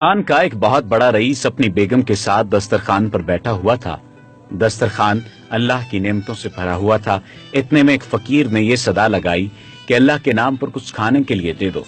खान का एक बहुत बड़ा रईस अपनी बेगम के साथ दस्तरखान पर बैठा हुआ था। दस्तरखान अल्लाह की नेमतों से भरा हुआ था। इतने में एक फकीर ने यह सदा लगाई कि अल्लाह के नाम पर कुछ खाने के लिए दे दो।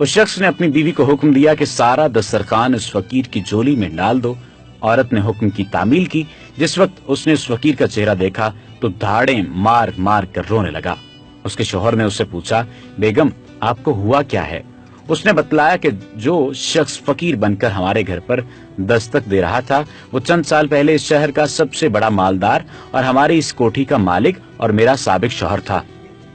उस शख्स ने अपनी बीवी को हुक्म दिया कि सारा दस्तरखान उस फकीर की झोली में डाल दो। औरत ने हुक्म की तामील की। जिस वक्त उसने उस फकीर का चेहरा देखा तो धाड़े मार मार कर रोने लगा। उसके शौहर ने उससे पूछा, बेगम आपको हुआ क्या है? उसने बतलाया कि जो शख्स फकीर बनकर हमारे घर पर दस्तक दे रहा था वो चंद साल पहले इस शहर का सबसे बड़ा मालदार और हमारी इस कोठी का मालिक और मेरा साबिक शौहर था।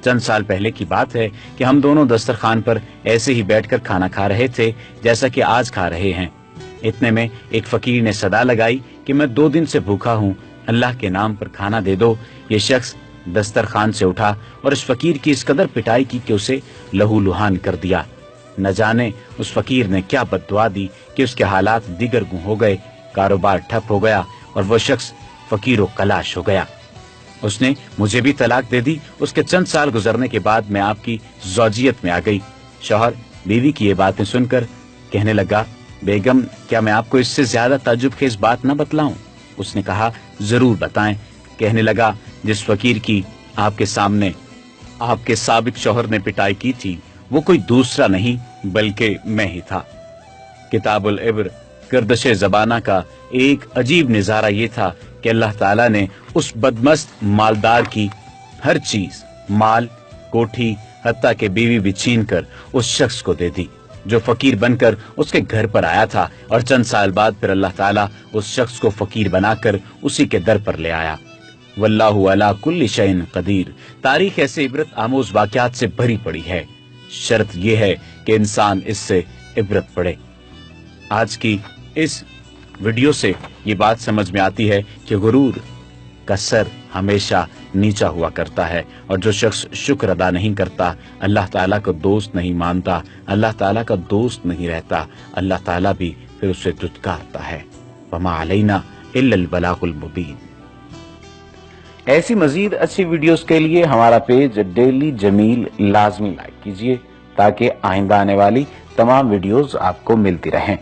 चंद साल पहले की बात है कि हम दोनों दस्तरखान पर ऐसे ही बैठकर खाना खा रहे थे जैसा कि आज खा रहे हैं। इतने में एक फकीर ने सदा लगाई कि मैं 2 दिन से भूखा हूँ, अल्लाह के नाम पर खाना दे दो। ये शख्स दस्तरखान से उठा और उस फकीर की इस कदर पिटाई की कि उसे लहूलुहान कर दिया। न जाने उस फकीर ने क्या बद्दुआ दी कि उसके हालात दिगर गुं हो गए, कारोबार ठप हो गया और वह शख्स फकीर कलाश हो गया। उसने मुझे भी तलाक दे दी। उसके चंद साल गुजरने के बाद मैं आपकी ज़ौजियत में आ गई। शौहर बीवी की ये बातें सुनकर कहने लगा, बेगम क्या मैं आपको इससे ज्यादा ताज्जुबखेज बात न बतलाऊं? उसने कहा, जरूर बताएं। कहने लगा, जिस फकीर की आपके सामने आपके साबिक शौहर ने पिटाई की थी वो कोई दूसरा नहीं बल्कि मैं ही था। किताबुल इब्र गर्दश ज़बाना का एक अजीब नजारा ये था कि अल्लाह ताला ने उस बदमस्त मालदार की हर चीज, माल, कोठी, हत्ता के बीवी भी छीन कर उस शख्स को दे दी जो फकीर बनकर उसके घर पर आया था। और चंद साल बाद फिर अल्लाह ताला उस शख्स को फकीर बनाकर उसी के दर पर ले आया। वल्लाहु अला कुल्ली शैइन कदीर। तारीख ऐसे इबरत आमोज वाकयात से भरी पड़ी है। शर्त यह है कि इंसान इससे इबरत पड़े। आज की इस वीडियो से ये बात समझ में आती है कि गुरूर का सर हमेशा नीचा हुआ करता है और जो शख्स शुक्र अदा नहीं करता, अल्लाह ताला को दोस्त नहीं मानता, अल्लाह ताला का दोस्त नहीं रहता, अल्लाह ताला भी फिर उसे दुत्कारता है। वमा अलैना इल्लल बलागुल मुबीन। ऐसी मजीद अच्छी वीडियोस के लिए हमारा पेज डेली जमील लाजमी लाइक कीजिए ताकि आइंदा आने वाली तमाम वीडियोस आपको मिलती रहें।